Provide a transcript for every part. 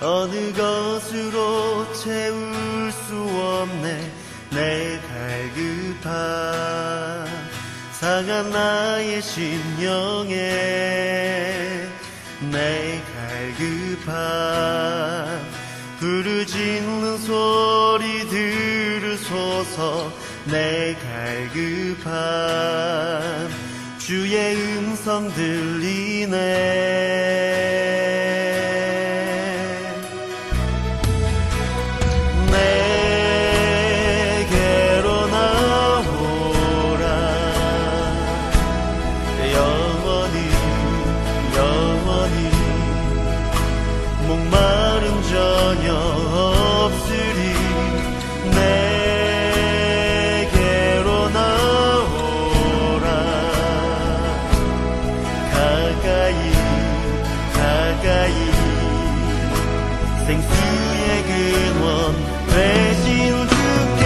어느 것으로 채울 수 없네. 내 갈급한 상한 나의 심령에 내 갈급한 부르짖는 소리 들으소서. 내 갈급한 주의 음성 들리네. 내게로 나오라. 영원히 영원히 목마름 전혀 없으리. 내게로 나오라. 가까이 가까이 생수의 근원 되신 주께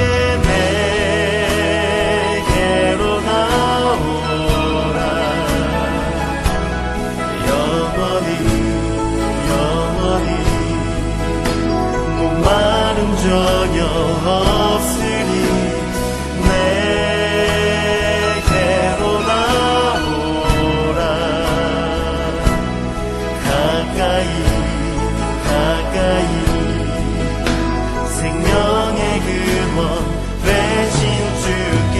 내게로 나오라. 영원히 영원히 목마름 전혀 없으리. 내게로 나오라. 가까이 가까이 생명의 근원 되신 주께.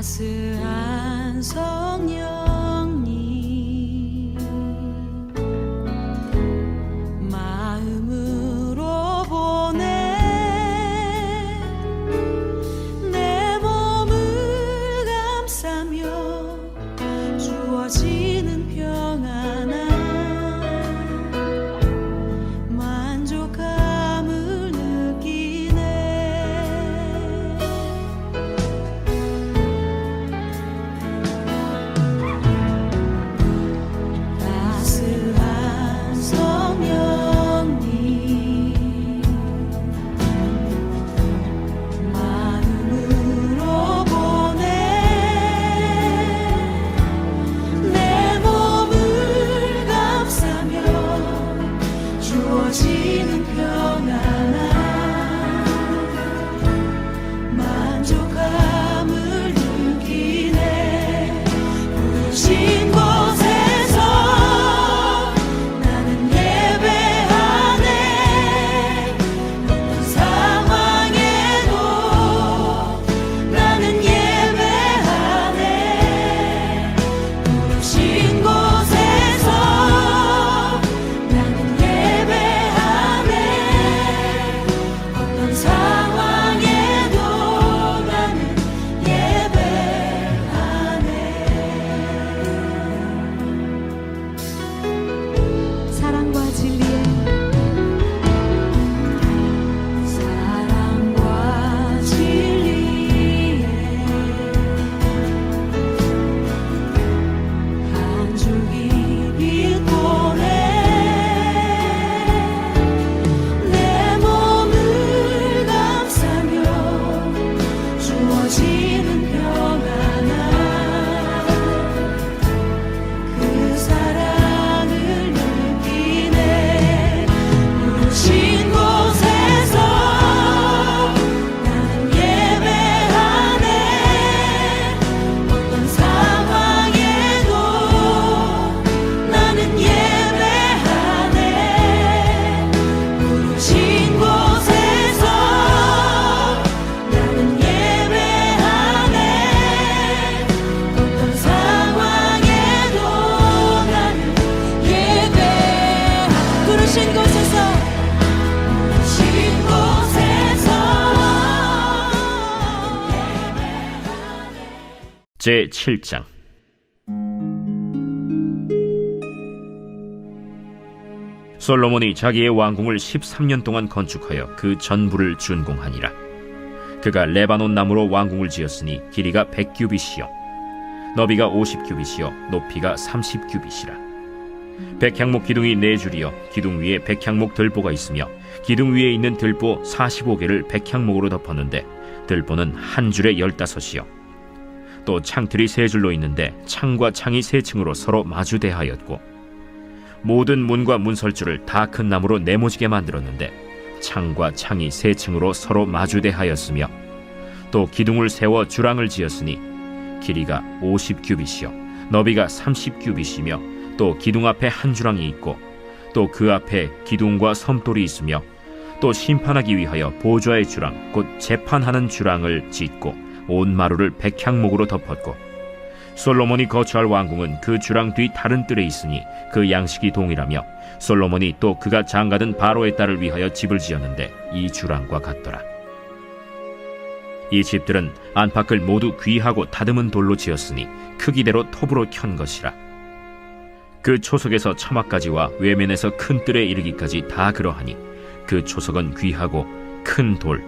따스한 성령님 마음으로 보내 내 몸을 감싸며 주어지는 평안함 만족감을 느끼네. 제7장. 7. 「 솔로몬이 자기의 왕궁을 13년 동안 건축하여 그 전부를 준공하니라. 그가 레바논 나무로 왕궁을 지었으니 길이가 100규빗이요 너비가 50규빗이요 높이가 30규빗이라. 백향목 기둥이 4줄이요 기둥 위에 백향목 들보가 있으며 기둥 위에 있는 들보 45개를 백향목으로 덮었는데 들보는 한 줄에 15이요 또 창틀이 3줄로 있는데 창과 창이 3층으로 서로 마주대하였고 모든 문과 문설주를 다 큰 나무로 네모지게 만들었는데 창과 창이 3층으로 서로 마주대하였으며 또 기둥을 세워 주랑을 지었으니 길이가 50규빗이요 너비가 30규빗이며 또 기둥 앞에 한 주랑이 있고 또 그 앞에 기둥과 섬돌이 있으며 또 심판하기 위하여 보좌의 주랑 곧 재판하는 주랑을 짓고 온 마루를 백향목으로 덮었고 솔로몬이 거처할 왕궁은 그 주랑 뒤 다른 뜰에 있으니 그 양식이 동일하며 솔로몬이 또 그가 장가든 바로의 딸을 위하여 집을 지었는데 이 주랑과 같더라. 이 집들은 안팎을 모두 귀하고 다듬은 돌로 지었으니 크기대로 톱으로 켠 것이라. 그 초석에서 처막까지와 외면에서 큰 뜰에 이르기까지 다 그러하니 그 초석은 귀하고 큰 돌,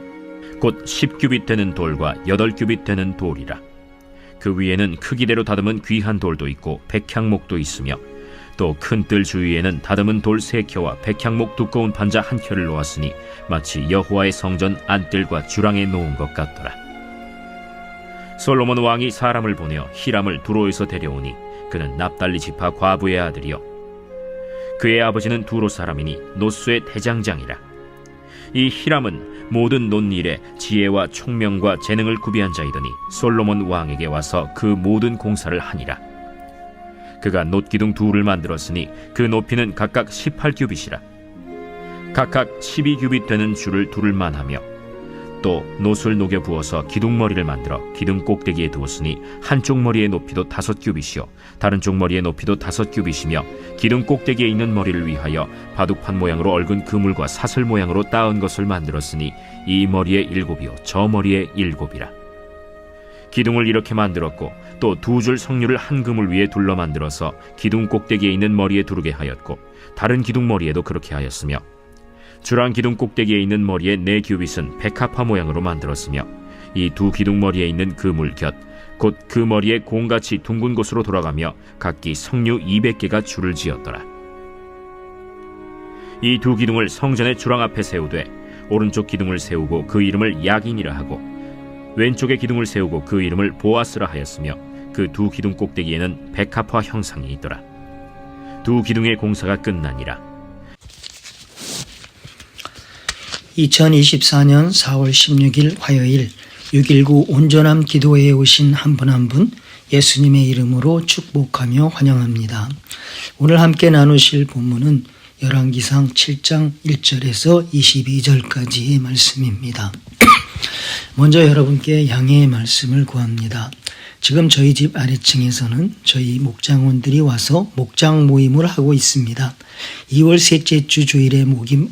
곧 10규빗 되는 돌과 8규빗 되는 돌이라. 그 위에는 크기대로 다듬은 귀한 돌도 있고 백향목도 있으며 또 큰 뜰 주위에는 다듬은 돌 3켜와 백향목 두꺼운 판자 1켜를 놓았으니 마치 여호와의 성전 안뜰과 주랑에 놓은 것 같더라. 솔로몬 왕이 사람을 보내어 히람을 두로에서 데려오니 그는 납달리 지파 과부의 아들이요 그의 아버지는 두로 사람이니 노수의 대장장이라. 이 히람은 모든 논일에 지혜와 총명과 재능을 구비한 자이더니 솔로몬 왕에게 와서 그 모든 공사를 하니라. 그가 놋기둥 둘을 만들었으니 그 높이는 각각 18규빗이라. 각각 12규빗 되는 줄을 두를만 하며 또 놋을 녹여 부어서 기둥머리를 만들어 기둥 꼭대기에 두었으니 한쪽 머리의 높이도 5규빗이요 다른 쪽 머리의 높이도 5규빗이며 기둥 꼭대기에 있는 머리를 위하여 바둑판 모양으로 얽은 그물과 사슬 모양으로 따은 것을 만들었으니 이 머리에 7이요 저 머리에 7이라. 기둥을 이렇게 만들었고 또 2줄 석류를 한 그물 위에 둘러 만들어서 기둥 꼭대기에 있는 머리에 두르게 하였고 다른 기둥 머리에도 그렇게 하였으며 주랑 기둥 꼭대기에 있는 머리의 4규빗은 백합화 모양으로 만들었으며 이 2 기둥 머리에 있는 그물 곁 곧 그 머리에 공같이 둥근 곳으로 돌아가며 각기 석류 200개가 줄을 지었더라. 이 2 기둥을 성전의 주랑 앞에 세우되 오른쪽 기둥을 세우고 그 이름을 야긴이라 하고 왼쪽의 기둥을 세우고 그 이름을 보아스라 하였으며 그 2 기둥 꼭대기에는 백합화 형상이 있더라. 2 기둥의 공사가 끝나니라. 2024년 4월 16일 화요일 6.19 온전함 기도회에 오신 한 분 한 분 예수님의 이름으로 축복하며 환영합니다. 오늘 함께 나누실 본문은 열왕기상 7장 1절에서 22절까지의 말씀입니다. 먼저 여러분께 양해의 말씀을 구합니다. 지금 저희 집 아래층에서는 저희 목장원들이 와서 목장 모임을 하고 있습니다. 2월 셋째 주 주일에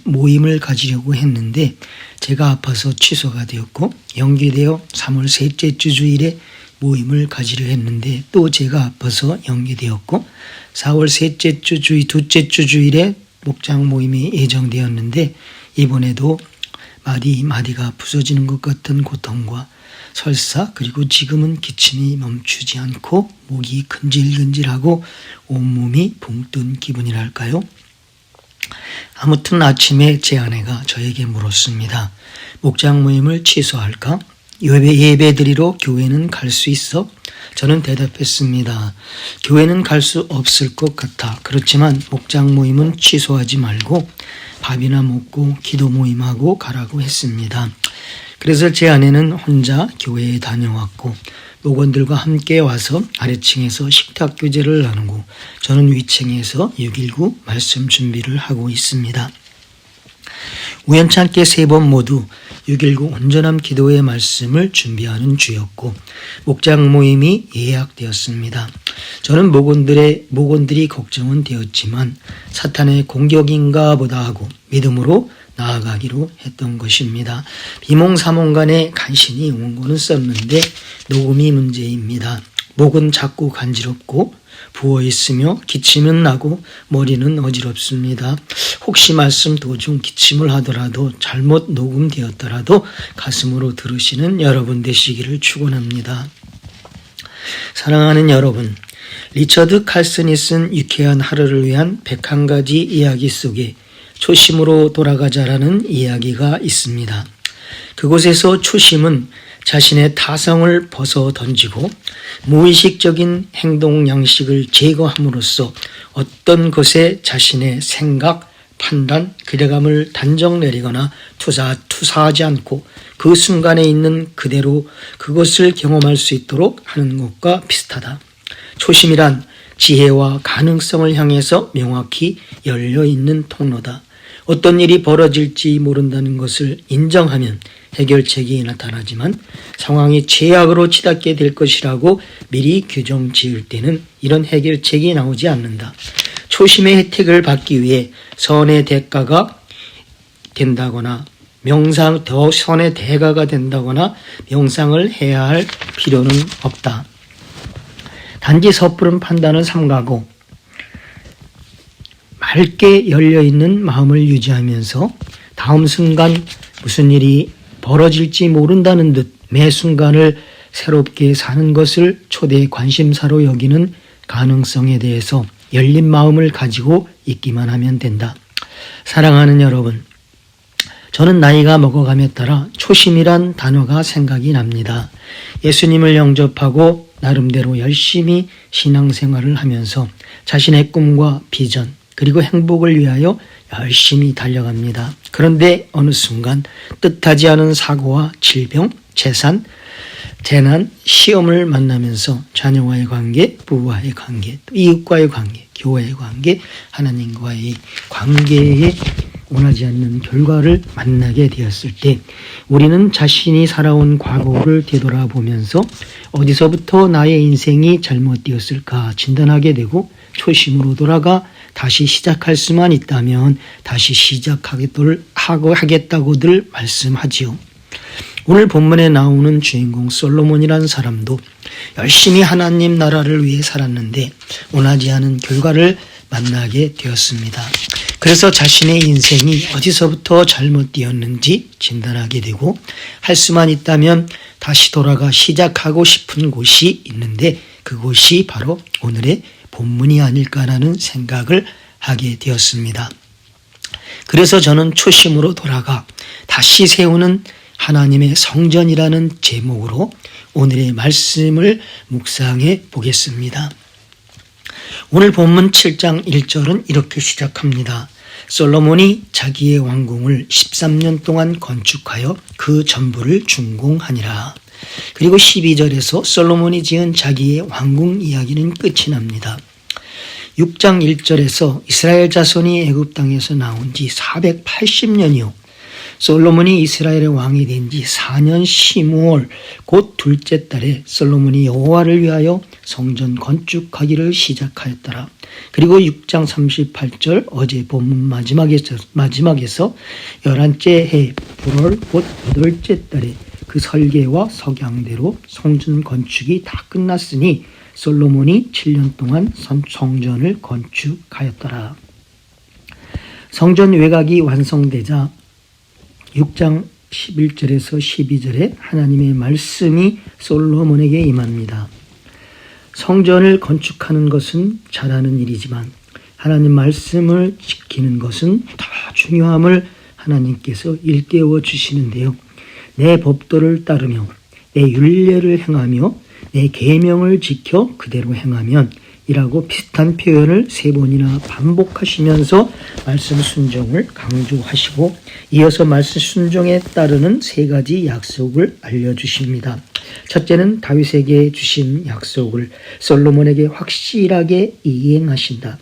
모임을 가지려고 했는데 제가 아파서 취소가 되었고 연기되어 3월 셋째 주 주일에 모임을 가지려 했는데 또 제가 아파서 연기되었고 4월 셋째 주 주일 둘째 주 주일에 목장 모임이 예정되었는데 이번에도 마디가 부서지는 것 같은 고통과 설사 그리고 지금은 기침이 멈추지 않고 목이 근질근질하고 온몸이 붕 뜬 기분이랄까요? 아무튼 아침에 제 아내가 저에게 물었습니다. 목장 모임을 취소할까? 예배 드리러 교회는 갈 수 있어? 저는 대답했습니다. 교회는 갈 수 없을 것 같아. 그렇지만 목장 모임은 취소하지 말고 밥이나 먹고 기도 모임하고 가라고 했습니다. 그래서 제 아내는 혼자 교회에 다녀왔고 목원들과 함께 와서 아래층에서 식탁 교제를 나누고 저는 위층에서 6.19 말씀 준비를 하고 있습니다. 우연찮게 3번 모두 6.19 온전함 기도의 말씀을 준비하는 주였고 목장 모임이 예약되었습니다. 저는 목원들이 걱정은 되었지만 사탄의 공격인가 보다 하고 믿음으로 나아가기로 했던 것입니다. 비몽사몽간에 간신히 원고는 썼는데 녹음이 문제입니다. 목은 자꾸 간지럽고 부어있으며 기침은 나고 머리는 어지럽습니다. 혹시 말씀 도중 기침을 하더라도 잘못 녹음되었더라도 가슴으로 들으시는 여러분 되시기를 축원합니다. 사랑하는 여러분, 리처드 칼슨이 쓴 유쾌한 하루를 위한 101가지 이야기 속에 초심으로 돌아가자라는 이야기가 있습니다. 그곳에서 초심은 자신의 타성을 벗어 던지고 무의식적인 행동 양식을 제거함으로써 어떤 것에 자신의 생각, 판단, 기대감을 단정 내리거나 투사하지 않고 그 순간에 있는 그대로 그것을 경험할 수 있도록 하는 것과 비슷하다. 초심이란 지혜와 가능성을 향해서 명확히 열려있는 통로다. 어떤 일이 벌어질지 모른다는 것을 인정하면 해결책이 나타나지만 상황이 최악으로 치닫게 될 것이라고 미리 규정 지을 때는 이런 해결책이 나오지 않는다. 초심의 혜택을 받기 위해 선의 대가가 된다거나 더 선의 대가가 된다거나 명상을 해야 할 필요는 없다. 단지 섣부른 판단을 삼가고 맑게 열려있는 마음을 유지하면서 다음 순간 무슨 일이 벌어질지 모른다는 듯 매 순간을 새롭게 사는 것을 초대 관심사로 여기는 가능성에 대해서 열린 마음을 가지고 있기만 하면 된다. 사랑하는 여러분, 저는 나이가 먹어감에 따라 초심이란 단어가 생각이 납니다. 예수님을 영접하고 나름대로 열심히 신앙생활을 하면서 자신의 꿈과 비전 그리고 행복을 위하여 열심히 달려갑니다. 그런데 어느 순간 뜻하지 않은 사고와 질병, 재산, 재난, 시험을 만나면서 자녀와의 관계, 부부와의 관계, 이웃과의 관계, 교회의 관계, 하나님과의 관계에 원하지 않는 결과를 만나게 되었을 때 우리는 자신이 살아온 과거를 되돌아보면서 어디서부터 나의 인생이 잘못되었을까 진단하게 되고 초심으로 돌아가 다시 시작할 수만 있다면 다시 하겠다고들 말씀하지요. 오늘 본문에 나오는 주인공 솔로몬이라는 사람도 열심히 하나님 나라를 위해 살았는데 원하지 않은 결과를 만나게 되었습니다. 그래서 자신의 인생이 어디서부터 잘못되었는지 진단하게 되고 할 수만 있다면 다시 돌아가 시작하고 싶은 곳이 있는데 그곳이 바로 오늘의 본문이 아닐까라는 생각을 하게 되었습니다. 그래서 저는 초심으로 돌아가 다시 세우는 하나님의 성전이라는 제목으로 오늘의 말씀을 묵상해 보겠습니다. 오늘 본문 7장 1절은 이렇게 시작합니다. 솔로몬이 자기의 왕궁을 13년 동안 건축하여 그 전부를 준공하니라. 그리고 12절에서 솔로몬이 지은 자기의 왕궁 이야기는 끝이 납니다. 6장 1절에서 이스라엘 자손이 애굽 땅에서 나온 지 480년이요. 솔로몬이 이스라엘의 왕이 된 지 4년 15월 곧 둘째 달에 솔로몬이 여호와를 위하여 성전 건축하기를 시작하였더라. 그리고 6장 38절 어제 본문 마지막에서 11째 해 8월 곧 8째 달에 그 설계와 석양대로 성전 건축이 다 끝났으니 솔로몬이 7년 동안 성전을 건축하였더라. 성전 외곽이 완성되자 6장 11절에서 12절에 하나님의 말씀이 솔로몬에게 임합니다. 성전을 건축하는 것은 잘하는 일이지만 하나님 말씀을 지키는 것은 더 중요함을 하나님께서 일깨워 주시는데요. 내 법도를 따르며 내 율례를 행하며 내 계명을 지켜 그대로 행하면 이라고 비슷한 표현을 3번이나 반복하시면서 말씀 순종을 강조하시고 이어서 말씀 순종에 따르는 3가지 약속을 알려주십니다. 첫째는 다윗에게 주신 약속을 솔로몬에게 확실하게 이행하신다.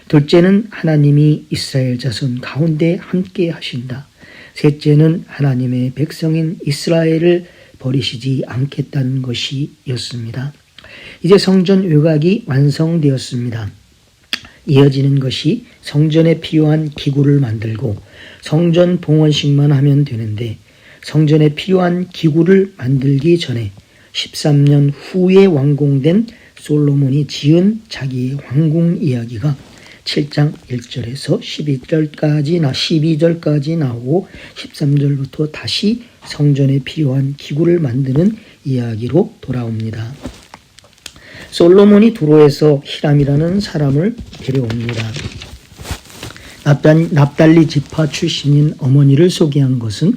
둘째는 하나님이 이스라엘 자손 가운데 함께 하신다. 셋째는 하나님의 백성인 이스라엘을 버리시지 않겠다는 것이었습니다. 이제 성전 외곽이 완성되었습니다. 이어지는 것이 성전에 필요한 기구를 만들고 성전 봉헌식만 하면 되는데 성전에 필요한 기구를 만들기 전에 13년 후에 완공된 솔로몬이 지은 자기의 왕궁 이야기가 7장 1절에서 12절까지 나오고 13절부터 다시 성전에 필요한 기구를 만드는 이야기로 돌아옵니다. 솔로몬이 두로에서 히람이라는 사람을 데려옵니다. 납달리 지파 출신인 어머니를 소개한 것은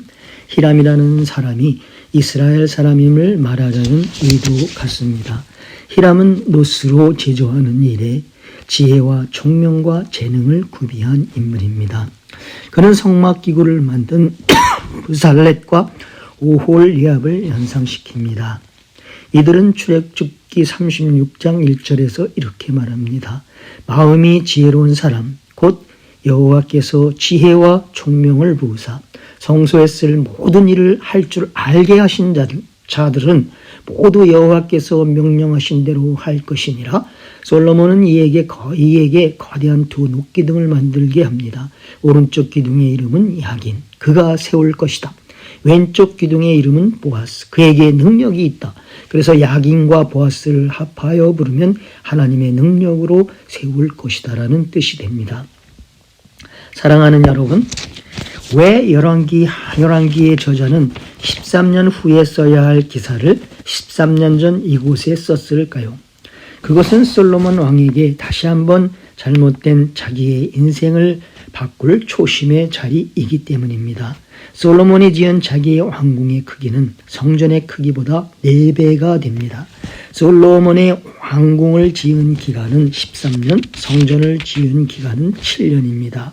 히람이라는 사람이 이스라엘 사람임을 말하자는 의도 같습니다. 히람은 노스로 제조하는 일에 지혜와 총명과 재능을 구비한 인물입니다. 그는 성막기구를 만든 부살렛과 오홀리압을 연상시킵니다. 이들은 출애굽기 36장 1절에서 이렇게 말합니다. 마음이 지혜로운 사람 곧 여호와께서 지혜와 총명을 부으사 성소에 쓸 모든 일을 할 줄 알게 하신 자들은 모두 여호와께서 명령하신 대로 할 것이니라. 솔로몬은 이에게 거대한 두 녹기둥을 만들게 합니다. 오른쪽 기둥의 이름은 야긴, 그가 세울 것이다. 왼쪽 기둥의 이름은 보아스, 그에게 능력이 있다. 그래서 야긴과 보아스를 합하여 부르면 하나님의 능력으로 세울 것이다 라는 뜻이 됩니다. 사랑하는 여러분, 왜 열왕기의 저자는 13년 후에 써야 할 기사를 13년 전 이곳에 썼을까요? 그것은 솔로몬 왕에게 다시 한번 잘못된 자기의 인생을 바꿀 초심의 자리이기 때문입니다. 솔로몬이 지은 자기의 왕궁의 크기는 성전의 크기보다 4배가 됩니다. 솔로몬의 왕궁을 지은 기간은 13년, 성전을 지은 기간은 7년입니다.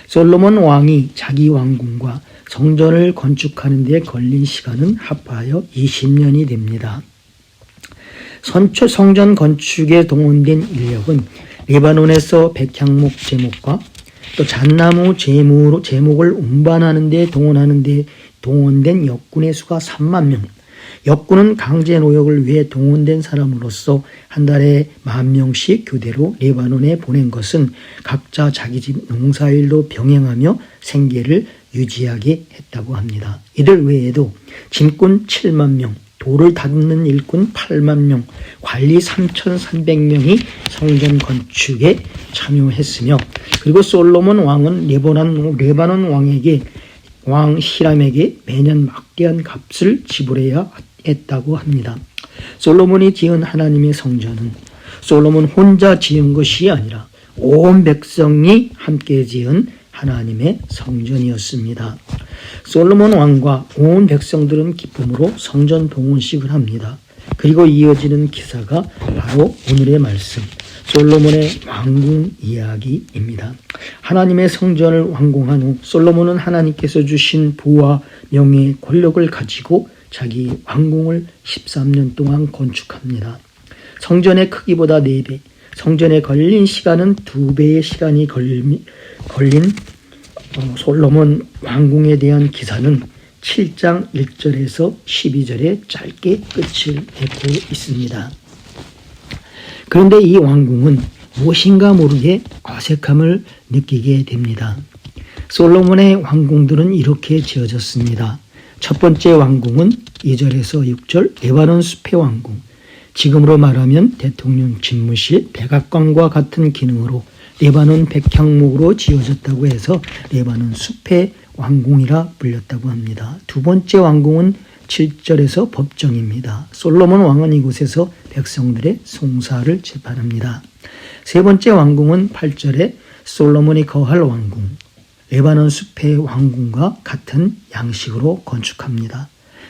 솔로몬 왕이 자기 왕궁과 성전을 건축하는 데 걸린 시간은 합하여 20년이 됩니다. 성전 건축에 동원된 인력은 레바논에서 백향목 제목과 또 잣나무 제목을 운반하는 데 동원된 역군의 수가 3만 명. 역군은 강제 노역을 위해 동원된 사람으로서 한 달에 10,000명씩 교대로 레바논에 보낸 것은 각자 자기 집 농사일로 병행하며 생계를 유지하게 했다고 합니다. 이들 외에도 짐꾼 7만 명, 돌을 다듬는 일꾼 8만 명, 관리 3,300명이 성전 건축에 참여했으며, 그리고 솔로몬 왕은 레바논 왕 히람에게 매년 막대한 값을 지불해야 했다고 합니다. 솔로몬이 지은 하나님의 성전은 솔로몬 혼자 지은 것이 아니라 온 백성이 함께 지은 하나님의 성전이었습니다. 솔로몬 왕과 온 백성들은 기쁨으로 성전 봉헌식을 합니다. 그리고 이어지는 기사가 바로 오늘의 말씀, 솔로몬의 왕궁 이야기입니다. 하나님의 성전을 완공한 후 솔로몬은 하나님께서 주신 부와 명예, 권력을 가지고 자기 왕궁을 13년 동안 건축합니다. 성전의 크기보다 4배, 성전에 걸린 시간은 2배의 시간이 걸린 솔로몬 왕궁에 대한 기사는 7장 1절에서 12절에 짧게 끝을 맺고 있습니다. 그런데 이 왕궁은 무엇인가 모르게 어색함을 느끼게 됩니다. 솔로몬의 왕궁들은 이렇게 지어졌습니다. 첫 번째 왕궁은 2절에서 6절 레바논 숲의 왕궁, 지금으로 말하면 대통령 집무실, 백악관과 같은 기능으로 레바논 백향목으로 지어졌다고 해서 레바논 숲의 왕궁이라 불렸다고 합니다. 두 번째 왕궁은 7절에서 법정입니다. 솔로몬 왕은 이곳에서 백성들의 송사를 재판합니다. 세 번째 왕궁은 8절에 솔로몬이 거할 왕궁, 레바논 숲의 왕궁과 같은 양식으로 건축합니다.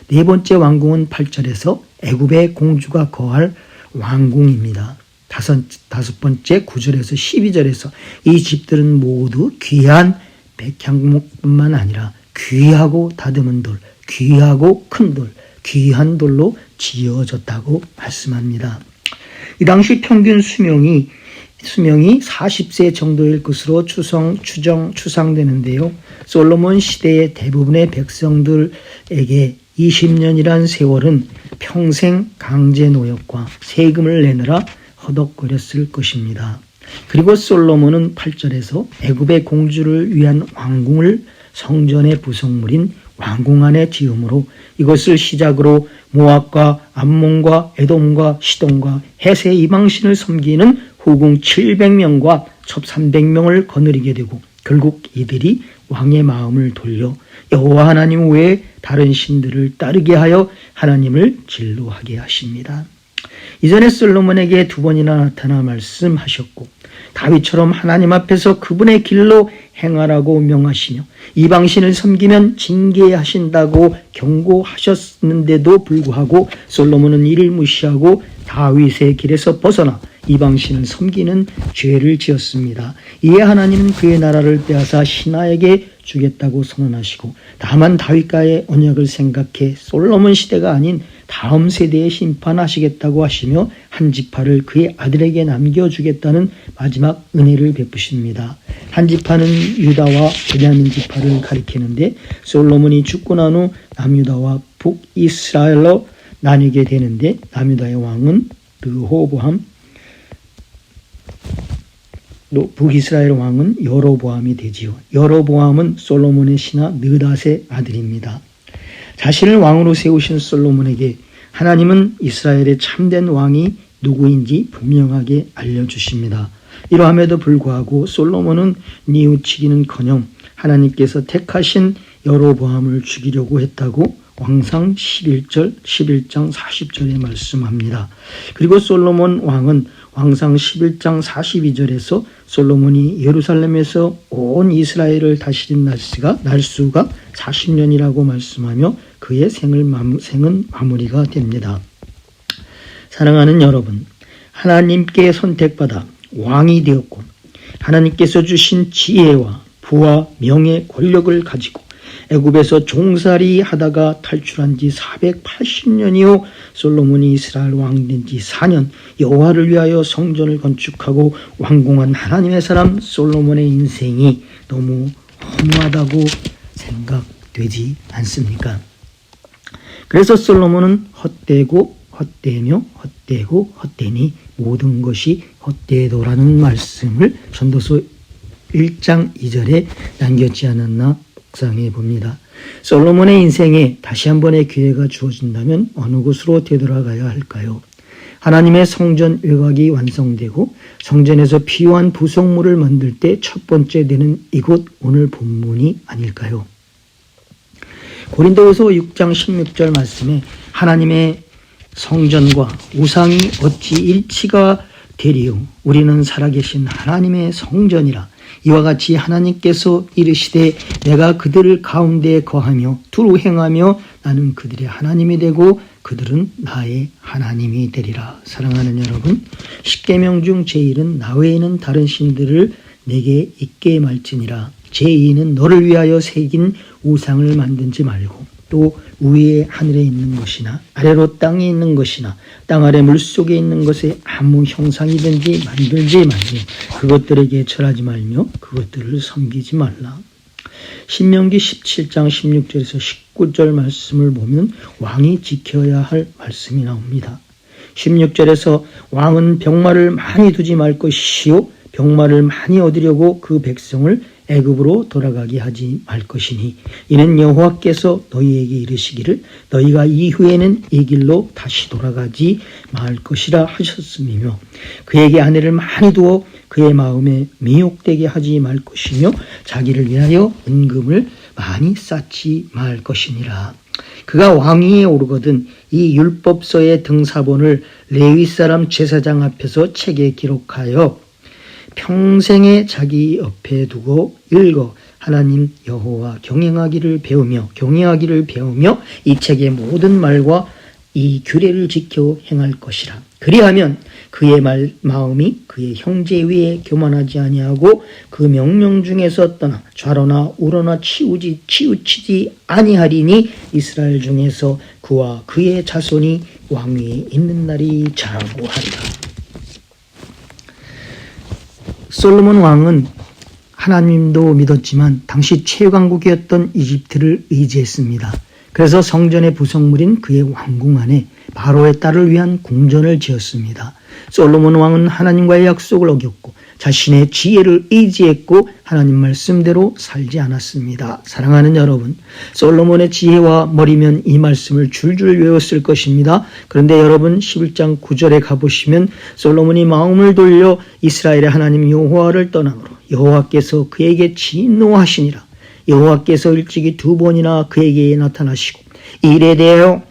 네 번째 왕궁은 8절에서 애굽의 공주가 거할 왕궁입니다. 다섯 번째 9절에서 12절에서 이 집들은 모두 귀한 백향목뿐만 아니라 귀하고 다듬은 돌, 귀하고 큰 돌, 귀한 돌로 지어졌다고 말씀합니다. 이 당시 평균 수명이 40세 정도일 것으로 추상되는데요. 솔로몬 시대의 대부분의 백성들에게 20년이란 세월은 평생 강제 노역과 세금을 내느라 허덕거렸을 것입니다. 그리고 솔로몬은 8절에서 애굽의 공주를 위한 왕궁을 성전의 부속물인 왕궁 안에 지음으로 이것을 시작으로 모압과 암몬과 에돔과 시돈과 헷의 이방신을 섬기는 후궁 700명과 첩 300명을 거느리게 되고 결국 이들이 왕의 마음을 돌려 여호와 하나님 외에 다른 신들을 따르게 하여 하나님을 진노하게 하십니다. 이전에 솔로몬에게 2번이나 나타나 말씀하셨고 다윗처럼 하나님 앞에서 그분의 길로 행하라고 명하시며 이방신을 섬기면 징계하신다고 경고하셨는데도 불구하고 솔로몬은 이를 무시하고 다윗의 길에서 벗어나 이방신을 섬기는 죄를 지었습니다. 이에 하나님은 그의 나라를 빼앗아 신하에게 주겠다고 선언하시고 다만 다윗과의 언약을 생각해 솔로몬 시대가 아닌 다음 세대에 심판하시겠다고 하시며 한 지파를 그의 아들에게 남겨주겠다는 마지막 은혜를 베푸십니다. 한 지파는 유다와 베냐민 지파를 가리키는데 솔로몬이 죽고 난 후 남유다와 북이스라엘로 나뉘게 되는데 남유다의 왕은 르호보암, 북이스라엘 왕은 여로보암이 되지요. 여로보암은 솔로몬의 신하 느닷의 아들입니다. 자신을 왕으로 세우신 솔로몬에게 하나님은 이스라엘의 참된 왕이 누구인지 분명하게 알려주십니다. 이러함에도 불구하고 솔로몬은 뉘우치기는커녕 하나님께서 택하신 여로보암을 죽이려고 했다고 왕상 11장 40절에 말씀합니다. 그리고 솔로몬 왕은 왕상 11장 42절에서 솔로몬이 예루살렘에서 온 이스라엘을 다스린 날수가 40년이라고 말씀하며 그의 생은 마무리가 됩니다. 사랑하는 여러분, 하나님께 선택받아 왕이 되었고 하나님께서 주신 지혜와 부와 명예, 권력을 가지고 애굽에서 종살이 하다가 탈출한 지 480년이요 솔로몬이 이스라엘 왕 된 지 4년 여호와를 위하여 성전을 건축하고 완공한 하나님의 사람 솔로몬의 인생이 너무 허무하다고 생각되지 않습니까? 그래서 솔로몬은 헛되고 헛되며 헛되고 헛되니 모든 것이 헛되도라는 말씀을 전도서 1장 2절에 남겼지 않았나 묵상해 봅니다. 솔로몬의 인생에 다시 한 번의 기회가 주어진다면 어느 곳으로 되돌아가야 할까요? 하나님의 성전 외곽이 완성되고 성전에서 필요한 부속물을 만들 때 첫 번째 되는 이곳 오늘 본문이 아닐까요? 고린도후서 6장 16절 말씀에 하나님의 성전과 우상이 어찌 일치가 되리요? 우리는 살아계신 하나님의 성전이라. 이와 같이 하나님께서 이르시되 내가 그들 가운데 거하며 두루 행하며 나는 그들의 하나님이 되고 그들은 나의 하나님이 되리라. 사랑하는 여러분, 십계명 중 제1은 나 외에는 다른 신들을 내게 있게 말지니라. 제2는 너를 위하여 새긴 우상을 만든지 말고 또 위에 하늘에 있는 것이나 아래로 땅에 있는 것이나 땅 아래 물속에 있는 것에 아무 형상이든지 만들지 말며 그것들에게 절하지 말며 그것들을 섬기지 말라. 신명기 17장 16절에서 19절 말씀을 보면 왕이 지켜야 할 말씀이 나옵니다. 16절에서 왕은 병마를 많이 두지 말 것이요 병마를 많이 얻으려고 그 백성을 애굽으로 돌아가게 하지 말 것이니 이는 여호와께서 너희에게 이르시기를 너희가 이후에는 이 길로 다시 돌아가지 말 것이라 하셨음이며 그에게 아내를 많이 두어 그의 마음에 미혹되게 하지 말 것이며 자기를 위하여 은금을 많이 쌓지 말 것이니라. 그가 왕위에 오르거든 이 율법서의 등사본을 레위 사람 제사장 앞에서 책에 기록하여 평생에 자기 옆에 두고 읽어 하나님 여호와 경외하기를 배우며 이 책의 모든 말과 이 규례를 지켜 행할 것이라. 그리하면 그의 마음이 그의 형제 위에 교만하지 아니하고 그 명령 중에서 떠나 좌로나 우로나 치우치지 아니하리니 이스라엘 중에서 그와 그의 자손이 왕위에 있는 날이 자고하리라. 솔로몬 왕은 하나님도 믿었지만 당시 최강국이었던 이집트를 의지했습니다. 그래서 성전의 부속물인 그의 왕궁 안에 바로의 딸을 위한 궁전을 지었습니다. 솔로몬 왕은 하나님과의 약속을 어겼고 자신의 지혜를 의지했고 하나님 말씀대로 살지 않았습니다. 사랑하는 여러분, 솔로몬의 지혜와 머리면 이 말씀을 줄줄 외웠을 것입니다. 그런데 여러분 11장 9절에 가보시면 솔로몬이 마음을 돌려 이스라엘의 하나님 여호와를 떠남으로 여호와께서 그에게 진노하시니라. 여호와께서 일찍이 2번이나 그에게 나타나시고 이 일에 대하여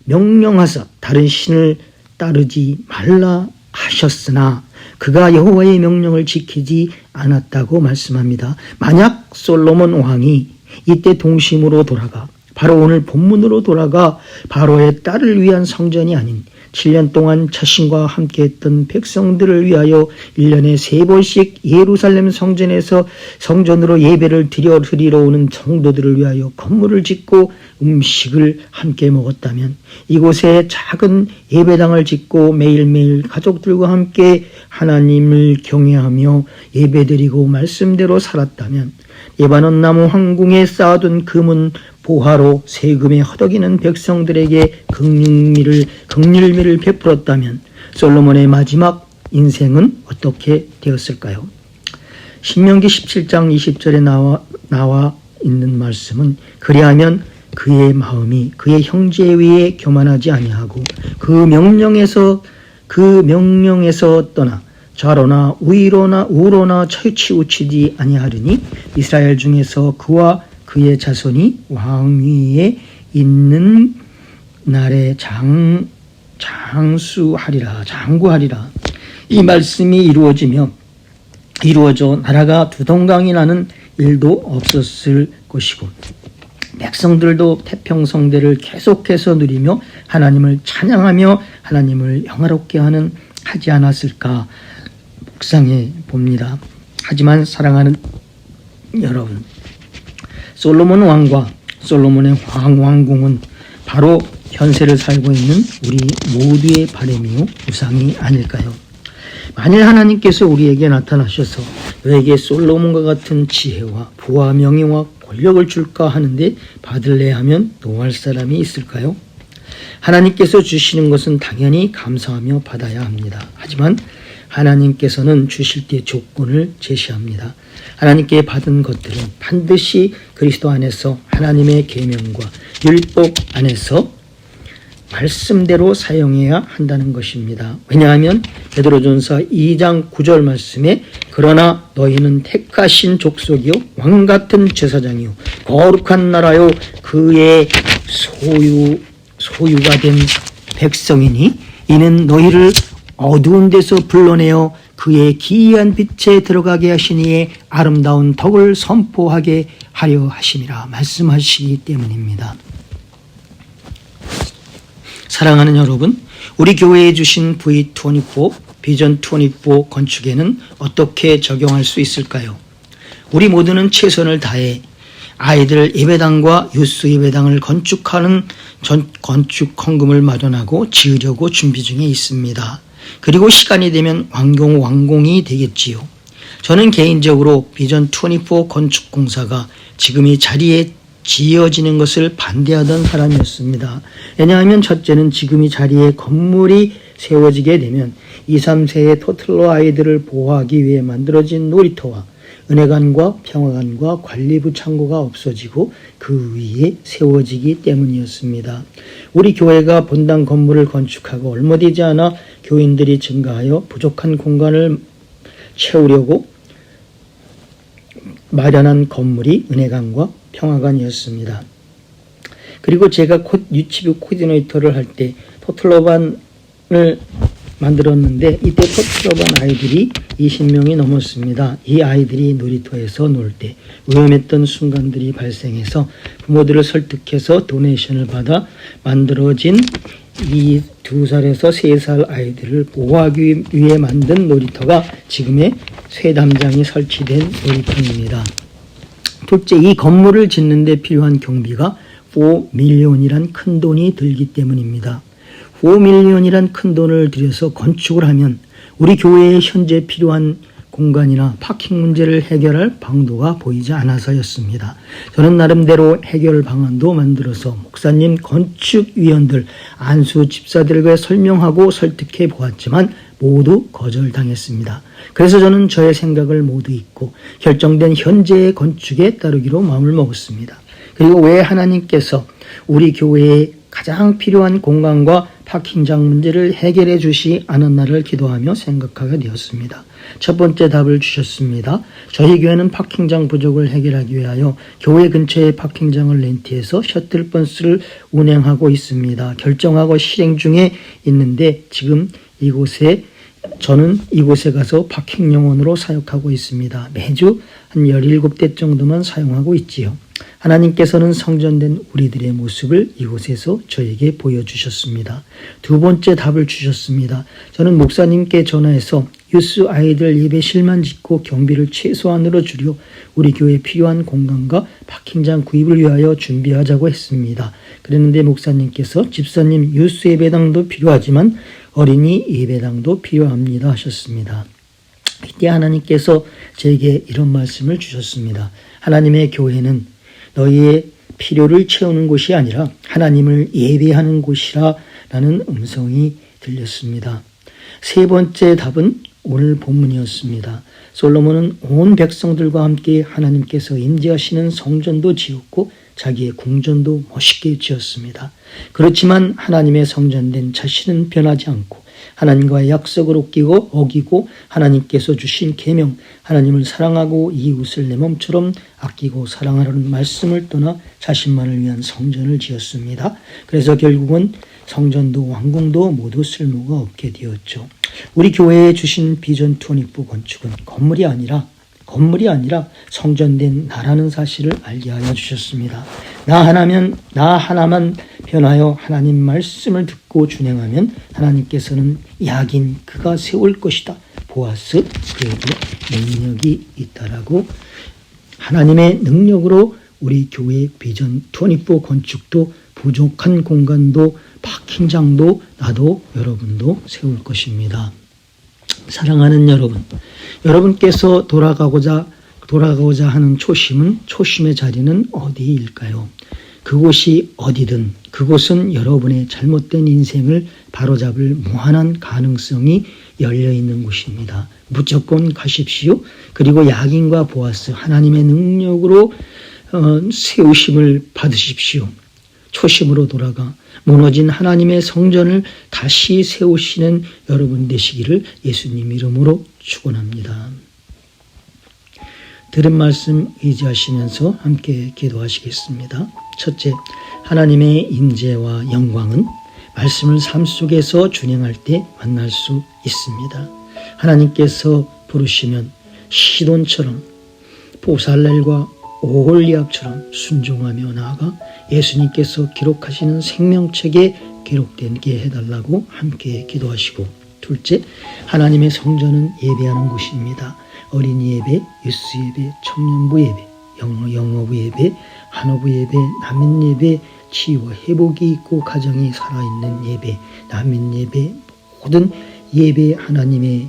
명령하사 다른 신을 따르지 말라 하셨으나 그가 여호와의 명령을 지키지 않았다고 말씀합니다. 만약 솔로몬 왕이 이때 동심으로 돌아가 바로 오늘 본문으로 돌아가 바로의 딸을 위한 성전이 아닌 7년 동안 자신과 함께했던 백성들을 위하여 1년에 3번씩 예루살렘 성전에서 성전으로 예배를 드리러 오는 성도들을 위하여 건물을 짓고 음식을 함께 먹었다면, 이곳에 작은 예배당을 짓고 매일매일 가족들과 함께 하나님을 경외하며 예배드리고 말씀대로 살았다면, 레바논 나무 황궁에 쌓아둔 금은 보화로 세금에 허덕이는 백성들에게 긍휼미를 베풀었다면 솔로몬의 마지막 인생은 어떻게 되었을까요? 신명기 17장 20절에 나와 있는 말씀은 그리하면 그의 마음이 그의 형제에 의해 교만하지 아니하고 그 명령에서 떠나 좌로나 우로나 치우치지 아니하리니 이스라엘 중에서 그와 그의 자손이 왕위에 있는 날에 장구하리라. 이 말씀이 이루어져 나라가 두동강이 나는 일도 없었을 것이고 백성들도 태평성대를 계속해서 누리며 하나님을 찬양하며 하나님을 영화롭게 하지 않았을까 묵상해 봅니다. 하지만 사랑하는 여러분, 솔로몬 왕과 솔로몬의 왕궁은 바로 현세를 살고 있는 우리 모두의 바람이요 우상이 아닐까요? 만일 하나님께서 우리에게 나타나셔서 너에게 솔로몬과 같은 지혜와 부와 명예와 권력을 줄까 하는데 받을래 하면 노할 사람이 있을까요? 하나님께서 주시는 것은 당연히 감사하며 받아야 합니다. 하지만 하나님께서는 주실 때 조건을 제시합니다. 하나님께 받은 것들은 반드시 그리스도 안에서 하나님의 계명과 율법 안에서 말씀대로 사용해야 한다는 것입니다. 왜냐하면 베드로전서 2장 9절 말씀에 그러나 너희는 택하신 족속이요 왕같은 제사장이요 거룩한 나라요 그의 소유가 된 백성이니 이는 너희를 어두운 데서 불러내어 그의 기이한 빛에 들어가게 하시니에 아름다운 덕을 선포하게 하려 하심이라 말씀하시기 때문입니다. 사랑하는 여러분, 우리 교회에 주신 V24, 비전 24 건축에는 어떻게 적용할 수 있을까요? 우리 모두는 최선을 다해 아이들 예배당과 유스 예배당을 건축하는 건축 헌금을 마련하고 지으려고 준비 중에 있습니다. 그리고 시간이 되면 완공이 되겠지요. 저는 개인적으로 비전 24 건축공사가 지금 이 자리에 지어지는 것을 반대하던 사람이었습니다. 왜냐하면 첫째는 지금 이 자리에 건물이 세워지게 되면 2, 3세의 토틀로 아이들을 보호하기 위해 만들어진 놀이터와 은혜관과 평화관과 관리부 창고가 없어지고 그 위에 세워지기 때문이었습니다. 우리 교회가 본당 건물을 건축하고 얼마 되지 않아 교인들이 증가하여 부족한 공간을 채우려고 마련한 건물이 은혜관과 평화관이었습니다. 그리고 제가 유치부 코디네이터를 할 때 토틀러반을 만들었는데 이때 토틀러반 아이들이 20명이 넘었습니다. 이 아이들이 놀이터에서 놀 때 위험했던 순간들이 발생해서 부모들을 설득해서 도네이션을 받아 만들어진 이 2살에서 3살 아이들을 보호하기 위해 만든 놀이터가 지금의 쇠담장이 설치된 놀이터입니다. 둘째, 이 건물을 짓는 데 필요한 경비가 4밀리언이란 큰 돈이 들기 때문입니다. 4밀리언이란 큰 돈을 들여서 건축을 하면 우리 교회에 현재 필요한 공간이나 파킹 문제를 해결할 방도가 보이지 않아서였습니다. 저는 나름대로 해결 방안도 만들어서 목사님, 건축위원들, 안수 집사들과 설명하고 설득해 보았지만 모두 거절당했습니다. 그래서 저는 저의 생각을 모두 잊고 결정된 현재의 건축에 따르기로 마음을 먹었습니다. 그리고 왜 하나님께서 우리 교회에 가장 필요한 공간과 파킹장 문제를 해결해 주시 않았나를 기도하며 생각하게 되었습니다. 첫 번째 답을 주셨습니다. 저희 교회는 파킹장 부족을 해결하기 위하여 교회 근처에 파킹장을 렌트해서 셔틀버스를 운행하고 있습니다. 결정하고 실행 중에 있는데 지금 저는 이곳에 가서 파킹 용원으로 사역하고 있습니다. 매주 한 17대 정도만 사용하고 있지요. 하나님께서는 성전된 우리들의 모습을 이곳에서 저에게 보여주셨습니다. 두 번째 답을 주셨습니다. 저는 목사님께 전화해서 유스 아이들 예배실만 짓고 경비를 최소한으로 줄여 우리 교회에 필요한 공간과 파킹장 구입을 위하여 준비하자고 했습니다. 그랬는데 목사님께서 집사님 유스 예배당도 필요하지만 어린이 예배당도 필요합니다 하셨습니다. 이때 하나님께서 제게 이런 말씀을 주셨습니다. 하나님의 교회는 너희의 필요를 채우는 곳이 아니라 하나님을 예배하는 곳이라 라는 음성이 들렸습니다. 세 번째 답은 오늘 본문이었습니다. 솔로몬은 온 백성들과 함께 하나님께서 임재하시는 성전도 지었고 자기의 궁전도 멋있게 지었습니다. 그렇지만 하나님의 성전된 자신은 변하지 않고 하나님과의 약속을 어기고 하나님께서 주신 계명, 하나님을 사랑하고 이웃을 내 몸처럼 아끼고 사랑하라는 말씀을 떠나 자신만을 위한 성전을 지었습니다. 그래서 결국은 성전도 왕궁도 모두 쓸모가 없게 되었죠. 우리 교회에 주신 비전 24 건축은 건물이 아니라 성전된 나라는 사실을 알게 하여 주셨습니다. 나 하나만 변하여 하나님 말씀을 듣고 준행하면 하나님께서는 야긴 그가 세울 것이다. 보아스 그에게 능력이 있다라고 하나님의 능력으로 우리 교회 비전 24 건축도 부족한 공간도 파킹장도 나도 여러분도 세울 것입니다. 사랑하는 여러분께서 돌아가고자 하는 초심의 자리는 어디일까요? 그곳이 어디든 그곳은 여러분의 잘못된 인생을 바로잡을 무한한 가능성이 열려있는 곳입니다. 무조건 가십시오. 그리고 야긴과 보아스 하나님의 능력으로 세우심을 받으십시오. 초심으로 돌아가 무너진 하나님의 성전을 다시 세우시는 여러분 되시기를 예수님 이름으로 축원합니다. 들은 말씀 의지하시면서 함께 기도하시겠습니다. 첫째, 하나님의 임재와 영광은 말씀을 삶 속에서 준행할 때 만날 수 있습니다. 하나님께서 부르시면 시돈처럼 보살렐과 오홀리압처럼 순종하며 나아가 예수님께서 기록하시는 생명책에 기록되게 해달라고 함께 기도하시고, 둘째, 하나님의 성전은 예배하는 곳입니다. 어린이 예배, 유스 예배, 청년부 예배, 영어부 예배, 한어부 예배, 난민 예배, 치유와 회복이 있고 가정이 살아있는 예배, 난민 예배, 모든 예배 하나님의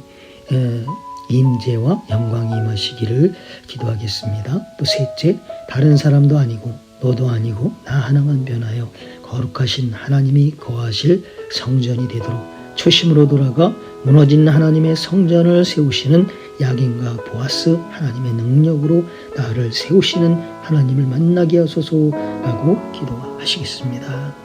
임재와 영광이 임하시기를 기도하겠습니다. 또 셋째, 다른 사람도 아니고 너도 아니고 나 하나만 변하여 거룩하신 하나님이 거하실 성전이 되도록 초심으로 돌아가 무너진 하나님의 성전을 세우시는 야긴과 보아스 하나님의 능력으로 나를 세우시는 하나님을 만나게 하소서라고 기도하시겠습니다.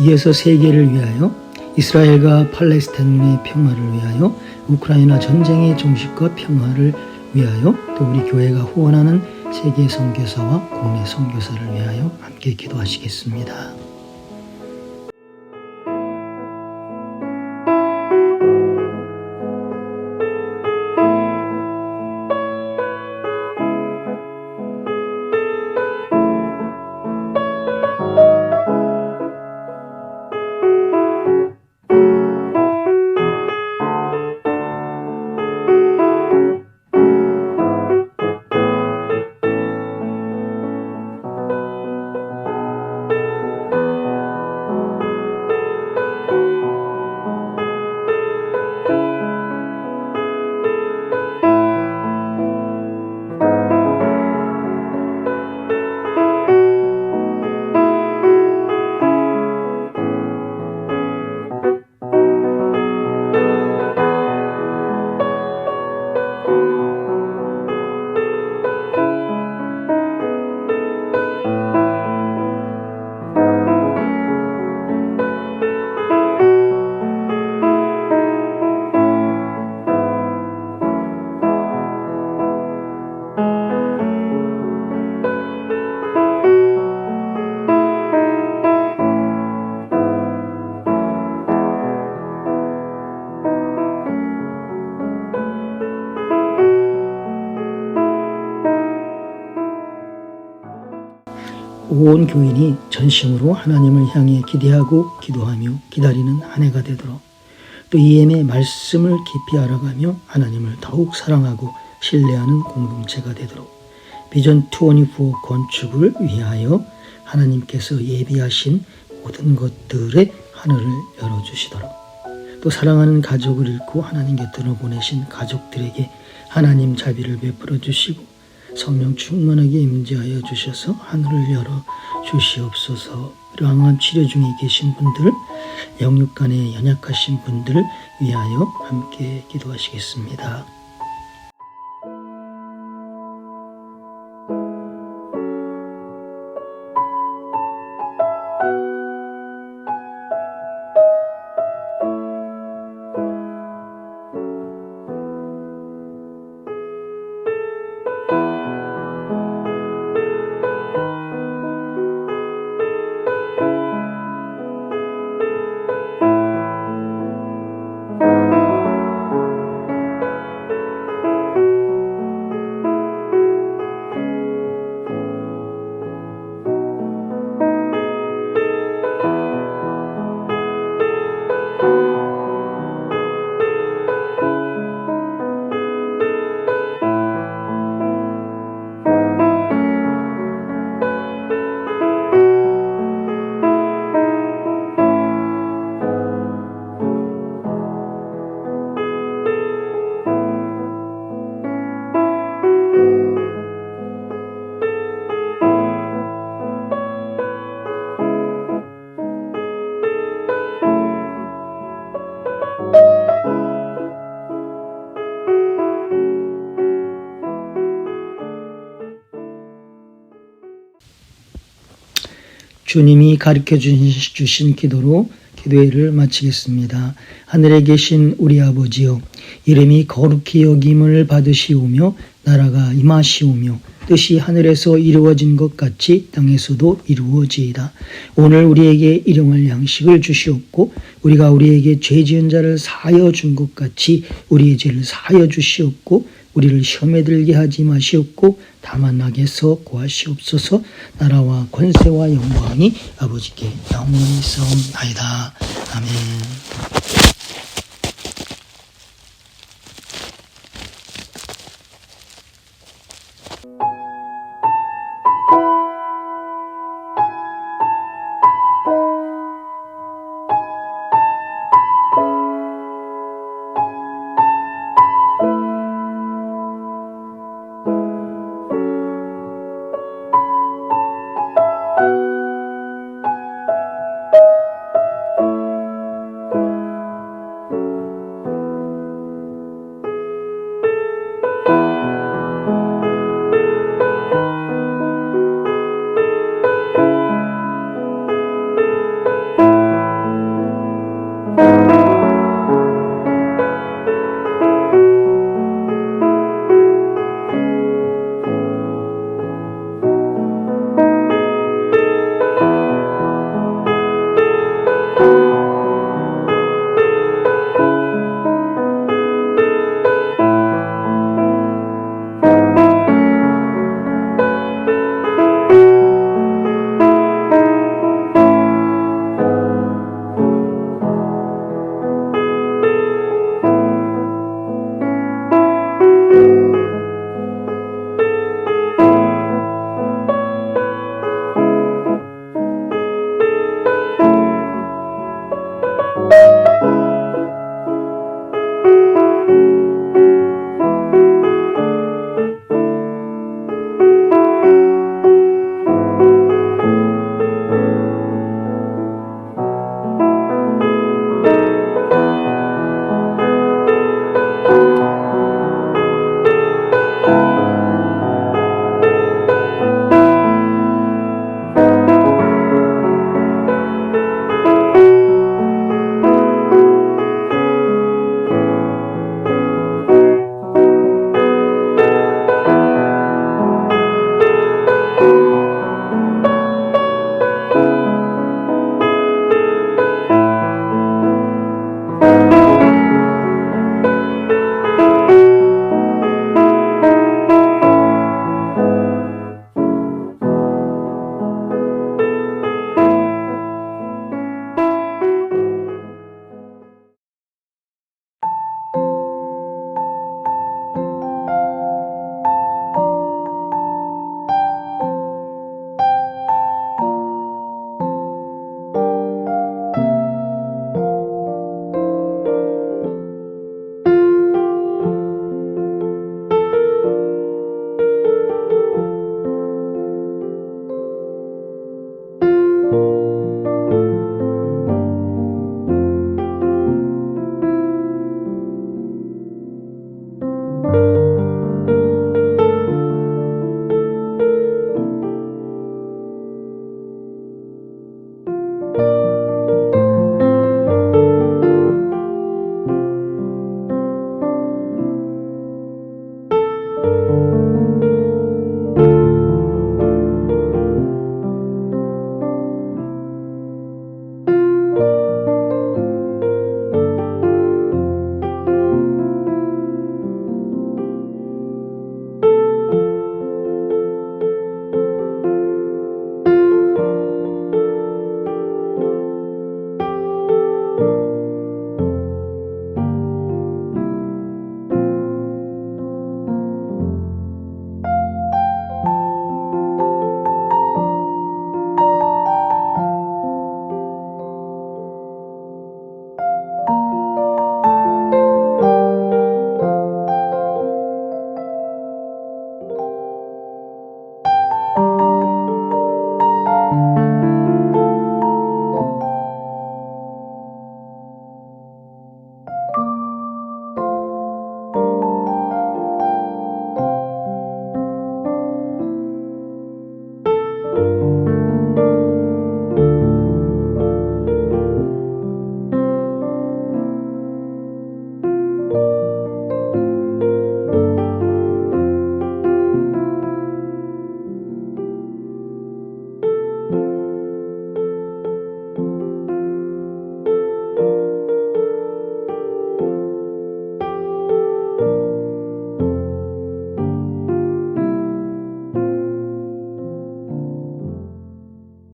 이어서 세계를 위하여, 이스라엘과 팔레스타인의 평화를 위하여, 우크라이나 전쟁의 종식과 평화를 위하여, 또 우리 교회가 후원하는 세계 선교사와 국내 선교사를 위하여 함께 기도하시겠습니다. 온 교인이 전심으로 하나님을 향해 기대하고 기도하며 기다리는 한 해가 되도록, 또 EM의 말씀을 깊이 알아가며 하나님을 더욱 사랑하고 신뢰하는 공동체가 되도록, 비전 24 건축을 위하여 하나님께서 예비하신 모든 것들의 하늘을 열어주시도록, 또 사랑하는 가족을 잃고 하나님 곁으로 보내신 가족들에게 하나님 자비를 베풀어 주시고 성령 충만하게 임재하여 주셔서 하늘을 열어 주시옵소서. 항암 치료 중에 계신 분들, 영육간에 연약하신 분들을 위하여 함께 기도하시겠습니다. 주님이 가르쳐 주신 기도로 기도회를 마치겠습니다. 하늘에 계신 우리 아버지여, 이름이 거룩히 여김을 받으시오며 나라가 임하시오며 뜻이 하늘에서 이루어진 것 같이 땅에서도 이루어지이다. 오늘 우리에게 일용할 양식을 주시옵고 우리가 우리에게 죄 지은 자를 사하여 준 것 같이 우리의 죄를 사하여 주시옵고 우리를 시험에 들게 하지 마시옵고 다만 악에서 구하시옵소서. 나라와 권세와 영광이 아버지께 영원히 있사옵나이다. 아멘.